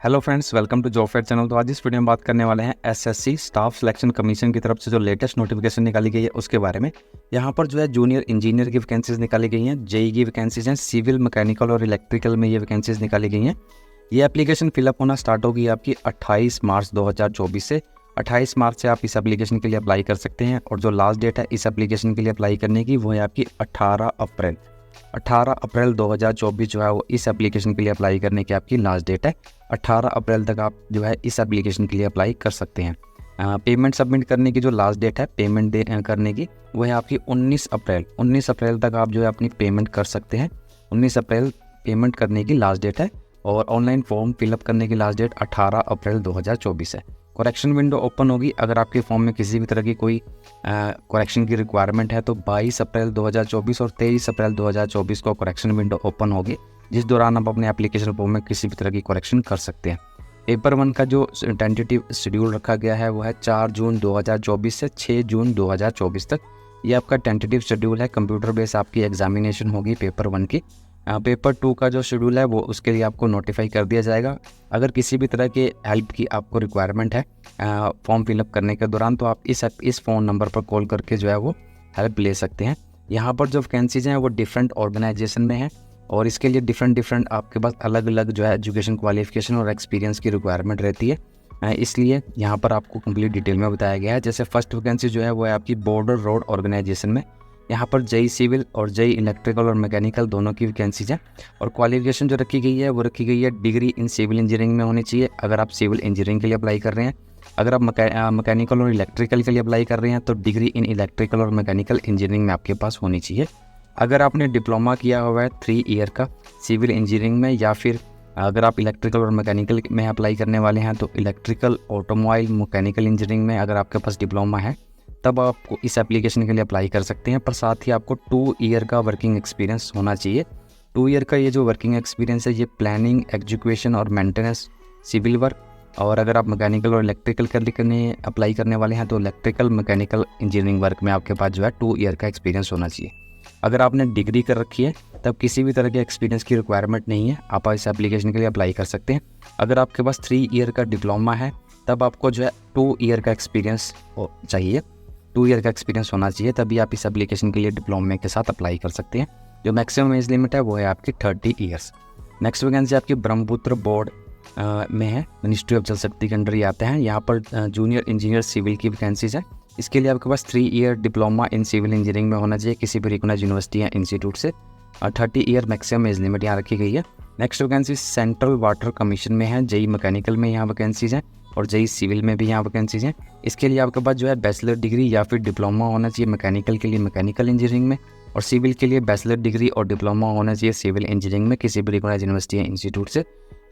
Hello friends, welcome to job fair channel. तो आज इस वीडियो में बात करने वाले हैं एसएससी स्टाफ सिलेक्शन कमीशन की तरफ से जो लेटेस्ट नोटिफिकेशन निकाली गई है उसके बारे में। यहाँ पर जो है जूनियर इंजीनियर की वैकेंसीज निकाली गई हैं, जेई की वैकेंसीज हैं, सिविल, मैकेनिकल और इलेक्ट्रिकल में ये वैकेंसीज निकाली गई हैं। ये एप्लीकेशन फिलअप होना स्टार्ट होगी आपकी 28 मार्च 2024 से। 28 मार्च से आप इस एप्लीकेशन के लिए अप्लाई कर सकते हैं और जो लास्ट डेट है इस एप्लीकेशन के लिए अप्लाई करने की वो है आपकी 18 अप्रैल 2024 जो है वो इस एप्लीकेशन के लिए अप्लाई करने की आपकी लास्ट डेट है। 18 अप्रैल तक आप जो है इस एप्लीकेशन के लिए अप्लाई कर सकते हैं। पेमेंट सबमिट करने की जो लास्ट डेट है पेमेंट करने की वो है आपकी 19 अप्रैल तक आप जो है अपनी पेमेंट कर सकते हैं। 19 अप्रैल पेमेंट करने की लास्ट डेट है और ऑनलाइन फॉर्म फिलअप करने की लास्ट डेट 18 अप्रैल 2024 है। करेक्शन विंडो ओपन होगी अगर आपके फॉर्म में किसी भी तरह की कोई करेक्शन की रिक्वायरमेंट है तो 22 अप्रैल 2024 और 23 अप्रैल 2024 को करेक्शन विंडो ओपन होगी, जिस दौरान आप अपने एप्लीकेशन फॉर्म में किसी भी तरह की करेक्शन कर सकते हैं। पेपर 1 का जो टेंटेटिव शेड्यूल रखा गया है वो है 4 जून 2024 से 6 जून 2024 तक। ये आपका टेंटेटिव शेड्यूल है। कंप्यूटर बेस आपकी एग्जामिनेशन होगी पेपर 1 की। पेपर 2 का जो शेड्यूल है वो उसके लिए आपको नोटिफाई कर दिया जाएगा। अगर किसी भी तरह के हेल्प की आपको रिक्वायरमेंट है फॉर्म फिलअप करने के दौरान तो आप इस फ़ोन नंबर पर कॉल करके जो है वो हेल्प ले सकते हैं। यहाँ पर जो वैकेंसीज हैं वो डिफरेंट ऑर्गेनाइजेशन में हैं और इसके लिए डिफरेंट आपके पास अलग अलग जो है एजुकेशन क्वालिफिकेशन और एक्सपीरियंस की रिक्वायरमेंट रहती है। इसलिए यहाँ पर आपको कंप्लीट डिटेल में बताया गया है। जैसे फर्स्ट वैकेंसी जो है वो है आपकी बॉर्डर रोड ऑर्गेनाइजेशन में। यहाँ पर जेई सिविल और जेई इलेक्ट्रिकल और मैकेनिकल दोनों की वैकेंसीज हैं और क्वालिफिकेशन जो रखी गई है वो रखी गई है डिग्री इन सिविल इंजीनियरिंग में होनी चाहिए अगर आप सिविल इंजीनियरिंग के लिए अप्लाई कर रहे हैं। अगर आप मैकेनिकल और इलेक्ट्रिकल के लिए अप्लाई कर रहे हैं तो डिग्री इन इलेक्ट्रिकल और मैकेनिकल इंजीनियरिंग में आपके पास होनी चाहिए। अगर आपने डिप्लोमा किया हुआ है 3 ईयर का सिविल इंजीनियरिंग में या फिर अगर आप इलेक्ट्रिकल और मैकेनिकल में अप्लाई करने वाले हैं तो इलेक्ट्रिकल, ऑटोमोबाइल, मैकेनिकल इंजीनियरिंग में अगर आपके पास डिप्लोमा है तब आपको इस एप्लीकेशन के लिए अप्लाई कर सकते हैं। पर साथ ही आपको 2 ईयर का वर्किंग एक्सपीरियंस होना चाहिए। 2 ईयर का ये जो वर्किंग एक्सपीरियंस है ये प्लानिंग, एजुकेशन और मेंटेनेंस, सिविल वर्क और अगर आप मैकेनिकल और इलेक्ट्रिकल करने अप्लाई करने वाले हैं तो इलेक्ट्रिकल, मैकेनिकल इंजीनियरिंग वर्क में आपके पास जो है 2 ईयर का एक्सपीरियंस होना चाहिए। अगर आपने डिग्री कर रखी है तब किसी भी तरह के एक्सपीरियंस की रिक्वायरमेंट नहीं है, आप इस एप्लीकेशन के लिए अप्लाई कर सकते हैं। अगर आपके पास 3 ईयर का डिप्लोमा है तब आपको जो है 2 ईयर का एक्सपीरियंस चाहिए, 2 ईयर का एक्सपीरियंस होना चाहिए, तभी आप इस एप्लीकेशन के लिए डिप्लोमा के साथ अप्लाई कर सकते हैं। जो मैक्सिमम एज लिमिट है वो है आपकी 30 ईयर्स। नेक्स्ट वैकेंसी आपकी ब्रह्मपुत्र बोर्ड में है, मिनिस्ट्री ऑफ जल शक्ति के अंडर ही आते हैं। यहाँ पर जूनियर इंजीनियर सिविल की वैकेंसीज है। इसके लिए आपके पास 3 year diploma in civil engineering में होना चाहिए किसी भी रिकॉग्नाइज्ड यूनिवर्सिटी या इंस्टीट्यूट से। 30 ईयर मैक्सिमम एज लिमिट यहाँ रखी गई है। Next vacancy central water commission में है, जेई मैकेनिकल में यहाँ वैकेंसीज हैं और जेई सिविल में भी यहाँ वैकेंसीज हैं। इसके लिए आपके पास जो है बैचलर डिग्री या फिर डिप्लोमा होना चाहिए मैकेनिकल के लिए मैकेनिकल इंजीनियरिंग में और सिविल के लिए बैचलर डिग्री और डिप्लोमा होना चाहिए सिविल इंजीनियरिंग में किसी भी रिकॉग्नाइज्ड यूनिवर्सिटी या इंस्टीट्यूट से।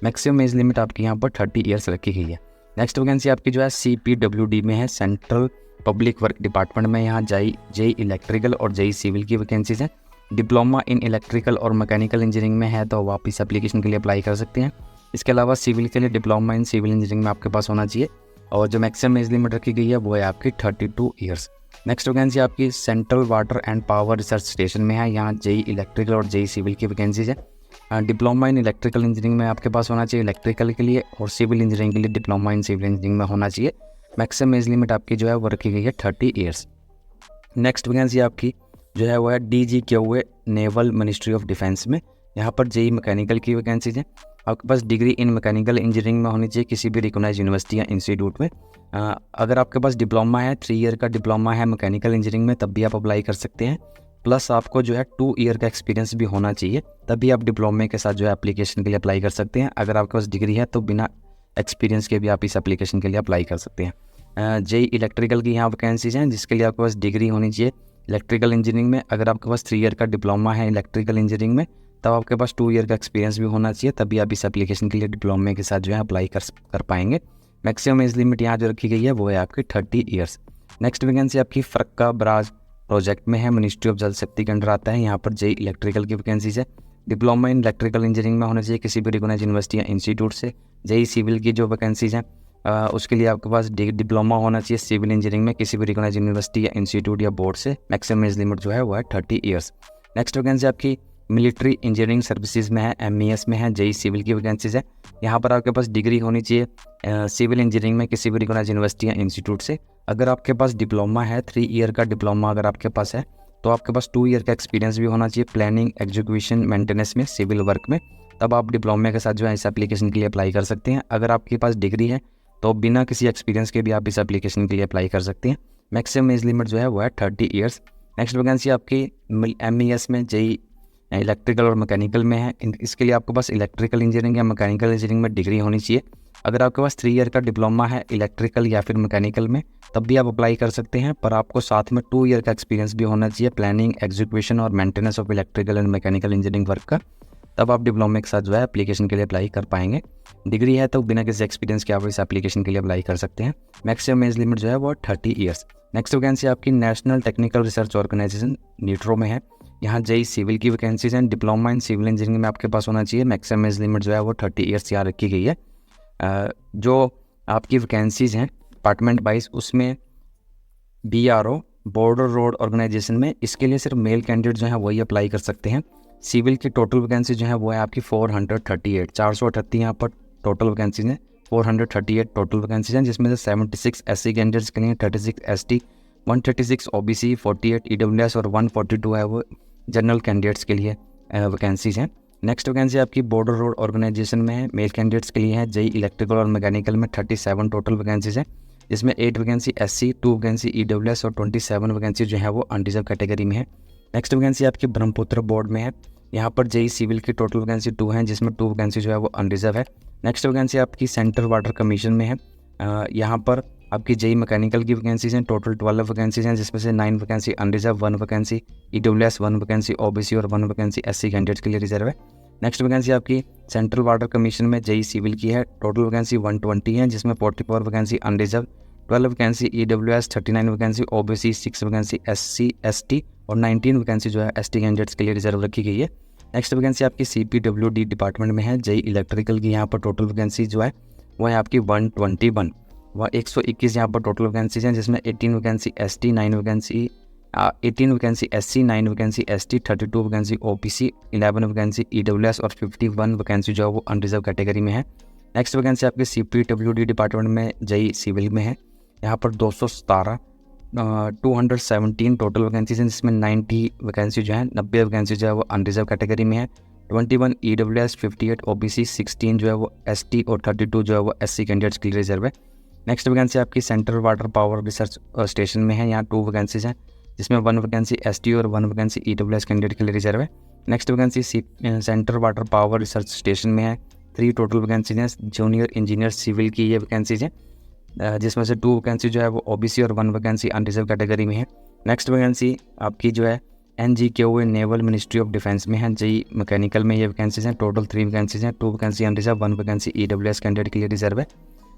मैक्सिमम एज लिमिट आपकी यहाँ पर 30 ईयर्स रखी गई है। नेक्स्ट वैकेंसी आपकी जो है CPWD में है, सेंट्रल पब्लिक वर्क डिपार्टमेंट में। यहाँ जेई इलेक्ट्रिकल और जेई सिविल की वैकेंसीज हैं। डिप्लोमा इन इलेक्ट्रिकल और मैकेनिकल इंजीनियरिंग में है तो आप इस एप्लीकेशन के लिए अप्लाई कर सकते हैं। इसके अलावा सिविल के लिए डिप्लोमा इन सिविल इंजीनियरिंग में आपके पास होना चाहिए और जो मैक्सिमम एज लिमिट रखी गई है वो है आपकी 32 ईयर्स। नेक्स्ट वैकेंसी आपकी central water and power research station में है। यहाँ जेई इलेक्ट्रिकल और जेई सिविल की वैकेंसीज है। डिप्लोमा इन इलेक्ट्रिकल इंजीनियरिंग में आपके पास होना चाहिए इलेक्ट्रिकल के लिए और सिविल इंजीनियरिंग के लिए डिप्लोमा इन सिविल इंजीनियरिंग में होना चाहिए। मैक्सिमम एज लिमिट आपकी जो है वो रखी गई है 30 ईयर्स। नेक्स्ट वैकेंसी आपकी जो है वो है DGQA naval ministry of defence में। यहाँ पर जेई मैकेनिकल की वैकेंसीज हैं। आपके पास डिग्री इन मैकेनिकल इंजीनियरिंग में होनी चाहिए किसी भी रिकॉग्नाइज्ड यूनिवर्सिटी या इंस्टीट्यूट में। अगर आपके पास डिप्लोमा है, 3 ईयर का डिप्लोमा है मैकेनिकल इंजीनियरिंग में तब भी आप अप्लाई कर सकते हैं। प्लस आपको जो है 2 ईयर का एक्सपीरियंस भी होना चाहिए तभी आप डिप्लोमे के साथ जो है एप्लीकेशन के लिए अप्लाई कर सकते हैं। अगर आपके पास डिग्री है तो बिना एक्सपीरियंस के भी आप इस एप्लीकेशन के लिए अप्लाई कर सकते हैं। जेई इलेक्ट्रिकल की यहाँ वैकेंसीज हैं जिसके लिए आपके पास डिग्री होनी चाहिए इलेक्ट्रिकल इंजीनियरिंग में। अगर आपके पास 3 ईयर का डिप्लोमा है इलेक्ट्रिकल इंजीनियरिंग में तब आपके पास 2 ईयर का एक्सपीरियंस भी होना चाहिए तभी आप इस एप्लीकेशन के लिए डिप्लोमे के साथ जो है अप्लाई कर पाएंगे। मैक्सिमम एज लिमिट यहाँ जो रखी गई है वो है आपकी 30 ईयर्स। नेक्स्ट वैकेंसी आपकी फरक्का बराज प्रोजेक्ट में है, मिनिस्ट्री ऑफ जल शक्ति के अंडर आता है। यहाँ पर जेई इलेक्ट्रिकल की वैकेंसीज है। डिप्लोमा इन इलेक्ट्रिकल इंजीनियरिंग में होना चाहिए किसी भी रिकॉग्नाइज्ड यूनिवर्सिटी या इंस्टीट्यूट से। जेई सिविल की जो वैकेंसीज हैं उसके लिए आपके पास डिप्लोमा होना चाहिए सिविल इंजीनियरिंग में किसी भी रिकॉग्नाइज्ड यूनिवर्सिटी या इंस्टीट्यूट या बोर्ड से। मैक्सिमम एज लिमिट जो है वो है 30 ईयर्स। नेक्स्ट वैकेंसी आपकी मिलिट्री इंजीनियरिंग सर्विसेज में है, MES में है, JEE सिविल की वैकेंसीज है। यहाँ पर आपके पास डिग्री होनी चाहिए सिविल इंजीनियरिंग में किसी भी रिकॉग्नाइज्ड यूनिवर्सिटी या इंस्टीट्यूट से। अगर आपके पास डिप्लोमा है, 3 ईयर का डिप्लोमा अगर आपके पास है, तो आपके पास 2 ईयर का एक्सपीरियंस भी होना चाहिए प्लानिंग, एग्जीक्यूशन, मेंटेनेंस में, सिविल वर्क में। तब आप डिप्लोमा के साथ जो है इस एप्लीकेशन के लिए अप्लाई कर सकते हैं। अगर आपके पास डिग्री है तो बिना किसी एक्सपीरियंस के भी आप इस एप्लीकेशन के लिए अप्लाई कर सकते हैं। मैक्सिमम एज लिमिट जो है वो है 30 ईयर्स। नेक्स्ट वैकेंसी आपकी MES में, JEE इलेक्ट्रिकल और मैकेनिकल में है। इसके लिए आपके पास इलेक्ट्रिकल इंजीनियरिंग या मैकेनिकल इंजीनियरिंग में डिग्री होनी चाहिए। अगर आपके पास 3 ईयर का डिप्लोमा है इलेक्ट्रिकल या फिर मैकेनिकल में, तब भी आप अप्लाई कर सकते हैं, पर आपको साथ में 2 ईयर का एक्सपीरियंस भी होना चाहिए प्लानिंग, एग्जीक्यूशन और maintenance of electrical and mechanical engineering work का। तब आप डिप्लोमा के साथ जो है एप्लीकेशन के लिए अप्लाई कर पाएंगे। डिग्री है तो बिना किसी एक्सपीरियंस के आप इस एप्लीकेशन के लिए अप्लाई कर सकते हैं। मैक्सिमम एज लिमिट जो है वो 30 ईयर्स। नेक्स्ट वैकेंसी आपकी national technical research organisation NTRO में है। यहाँ JEE सिविल की वैकेंसीज हैं। डिप्लोमा इन सिविल इंजीनियरिंग में आपके पास होना चाहिए। मैक्सिमम एज लिमिट जो है वो 30 ईयर्स यहाँ रखी गई है। जो आपकी वैकेंसीज हैं डिपार्टमेंट वाइज, उसमें BRO बॉर्डर रोड ऑर्गेनाइजेशन में, इसके लिए सिर्फ मेल कैंडिडेट जो है वही अप्लाई कर सकते हैं। सिविल की टोटल वैकेंसी जो है वो है आपकी 438, 438 यहाँ पर टोटल वैकेंसीज हैं। 438 टोटल वैकेंसीज हैं, जिसमें से 76 SC कैंडिडेट्स के लिए, 36 ST, 136 OBC, 48 EWS और 142 है वो जनरल कैंडिडेट्स के लिए वैकेंसीज हैं। नेक्स्ट वैकेंसी आपकी बॉर्डर रोड ऑर्गेनाइजेशन में है, मेल कैंडिडेट्स के लिए है। JEE इलेक्ट्रिकल और मैकेनिकल में 37 टोटल वैकेंसीज हैं, जिसमें 8 वैकेंसी SC, 2 वैकेंसी EWS और 27 वैकेंसी जो है वो अनरिजर्व कैटेगरी में है। नेक्स्ट वैकेंसी आपकी ब्रह्मपुत्र बोर्ड में है। यहाँ पर JEE सिविल की टोटल वैकेंसी 2 हैं, जिसमें 2 वैकेंसी जो है वो अनरिजर्व है। नेक्स्ट वैकेंसी आपकी सेंट्रल वाटर कमीशन में है। यहाँ पर आपकी JEE मैकेनिकल की वैकेंसीज हैं। टोटल 12 वैकेंसीज हैं, जिसमें से 9 vacancy unreserved, 1 vacancy EWS, 1 vacancy OBC और 1 वैकेंसी SC कैंडिडेट्स के लिए रिजर्व है। नेक्स्ट वैकेंसी आपकी सेंट्रल वाटर कमीशन में JEE सिविल की है। टोटल वैकेंसी 120 है, जिसमें 44 vacancy unreserved, 12 vacancy EWS, 39 vacancy OBC, 6 vacancy SC ST और 19 वैकेंसी जो है ST कैंडिडेट्स के लिए रिजर्व रखी गई है। नेक्स्ट वैकेंसी आपकी CPWD डिपार्टमेंट में है। JEE इलेक्ट्रिकल की यहाँ पर टोटल वैकेंसी जो है वो है आपकी 121, वह 121 यहाँ पर टोटल वैकेंसीज हैं, जिसमें 18 vacancy ST, 9 vacancy 18 vacancy SC, 9 vacancy ST, 32 vacancy OBC, 11 vacancy EWS और 51 वैकेंसी जो है वो अनरिजर्व कैटेगरी में है। नेक्स्ट वैकेंसी आपकी CPWD डिपार्टमेंट में JEE सिविल में है। यहाँ पर 217 टोटल वैकेंसीज हैं, जिसमें 90 वैकेंसी जो है, 90 वैकेंसी जो है वो अनरिजर्व कैटेगरी में है। 21 EWS, 58 OBC, 16 जो है वो ST और 32 जो है वो SC कैंडिडेट्स के लिए रिजर्व है। नेक्स्ट वैकेंसी आपकी central water power research station में है। यहाँ 2 वैकेंसीज हैं, जिसमें 1 वैकेंसी ST और 1 वैकेंसी EWS कैंडिडेट के लिए रिजर्व है। Next vacancy central water power research station में है। 3 टोटल वैकेंसीज हैं। जूनियर इंजीनियर सिविल की ये वैकेंसीज हैं, जिसमें से 2 वैकेंसी जो है वो OBC और 1 वैकेंसी अनरिजर्व कैटेगरी में है। नेक्स्ट वैकेंसी आपकी जो है NGKOA naval ministry of defence में है। JEE मैकेनिकल में ये वैकेंसीज हैं। टोटल 3 वैकेंसीज हैं, 2 vacancy unreserved, 1 vacancy EWS candidate के लिए रिजर्व है।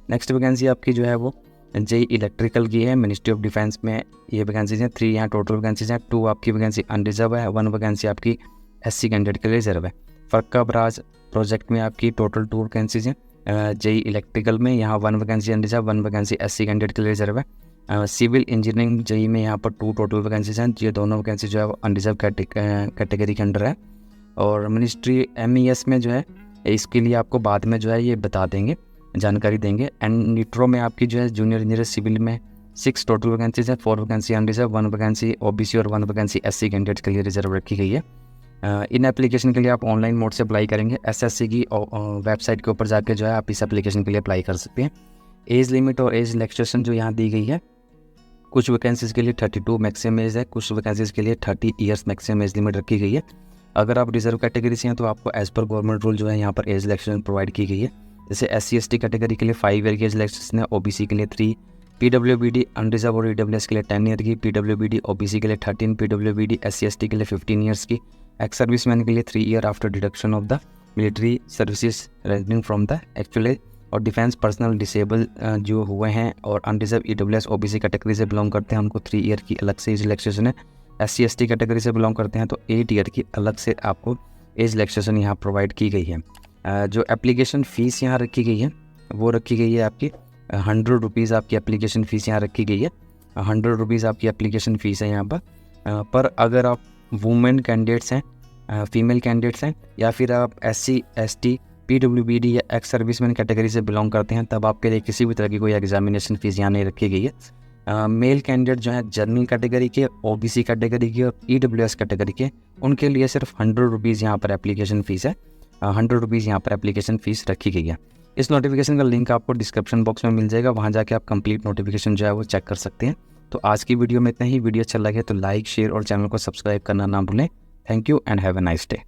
नेक्स्ट वैकेंसी आपकी जो है वो JEE इलेक्ट्रिकल की है, मिनिस्ट्री ऑफ डिफेंस में ये वैकेंसीज हैं। 3 यहाँ टोटल वैकेंसीज हैं, 2 आपकी वैकेंसी अनरिजर्व है, 1 वैकेंसी आपकी SC कैंडिडेट के लिए रिजर्व है। फरक्का बराज प्रोजेक्ट में आपकी टोटल 2 वैकेंसीज हैं। JEE इलेक्ट्रिकल में यहाँ 1 vacancy unreserved, 1 vacancy SC candidate के लिए रिजर्व है। सिविल इंजीनियरिंग JEE में यहाँ पर 2 टोटल वैकेंसीज हैं। ये दोनों वैकेंसी जो है वो अनरिजर्व कैटेगरी के अंडर है। और मिनिस्ट्री MES में जो है इसके लिए आपको बाद में जो है ये बता देंगे, जानकारी देंगे। एंड नीट्रो में आपकी जो है जूनियर इंजीनियर सिविल में 6 टोटल वैकेंसीज हैं। 4 वैकेंसी अनरिजर्व, 1 वैकेंसी OBC और 1 वैकेंसी SC कैंडिडेट्स के लिए रिजर्व रखी गई है। इन एप्लीकेशन के लिए आप ऑनलाइन मोड से अप्लाई करेंगे। SSC की वेबसाइट के ऊपर जाकर जो है आप इस एप्लीकेशन के लिए अप्लाई कर सकते हैं। एज लिमिट और एज रिलैक्सेशन जो यहाँ दी गई है, कुछ वैकेंसीज़ के लिए 32 मैक्सिमम एज है, कुछ वैकेंसीज़ के लिए 30 ईयर्स मैक्सिमम एज लिमिट रखी गई है। अगर आप रिजर्व कैटेगरी से हैं तो आपको एज पर गवर्नमेंट रूल जो है यहाँ पर एज रिलैक्सेशन प्रोवाइड की गई है। जैसे SC ST कैटेगरी के लिए 5 ईयर की एज रिलैक्सेशन है, OBC के लिए 3, PWBD अनरिजर्व और EWS के लिए 10 ईयर की, PWBD OBC के लिए 13, PWBD SC ST के लिए 15 ईयर्स की, एक्स सर्विसमैन के लिए 3 year after deduction of the military services reasoning from the actual age, और डिफेंस पर्सनल डिसेबल जो हुए हैं और अनरिजर्व EWS OBC कैटेगरी से बिलोंग करते हैं, उनको 3 ईयर की अलग से एज रिलैक्सेशन है। SC ST कैटेगरी से बिलोंग करते हैं तो 8 ईयर की अलग से आपको एज रिलैक्सेशन यहाँ प्रोवाइड की गई है। जो एप्लीकेशन फ़ीस यहाँ रखी गई है वो रखी गई है आपकी 100 रुपीज़ आपकी एप्लीकेशन फ़ीस यहाँ रखी गई है। 100 रुपीज़ आपकी एप्लीकेशन फ़ीस है यहाँ पर अगर आप वुमेन कैंडिडेट्स हैं फीमेल कैंडिडेट्स हैं या फिर आप SC ST PWBD या एक्स सर्विसमैन कैटेगरी से बिलोंग करते हैं, तब आपके लिए किसी भी तरह की कोई एग्जामिनेशन फ़ीस यहाँ नहीं रखी गई है। मेल कैंडिडेट जो है जनरल कैटेगरी के, OBC कैटेगरी के और EWS कैटेगरी के, उनके लिए सिर्फ 100 रुपीज़ यहाँ पर एप्लीकेशन फ़ीस है। 100 रुपीज़ यहाँ पर एप्लीकेशन फ़ीस रखी गई है। इस नोटिफिकेशन का लिंक आपको डिस्क्रिप्शन बॉक्स में मिल जाएगा, वहाँ जाके आप कंप्लीट नोटिफिकेशन जो है वो चेक कर सकते हैं। तो आज की वीडियो में इतना ही। वीडियो अच्छा लगे तो लाइक, शेयर और चैनल को सब्सक्राइब करना ना भूलें। Thank you and have a nice day.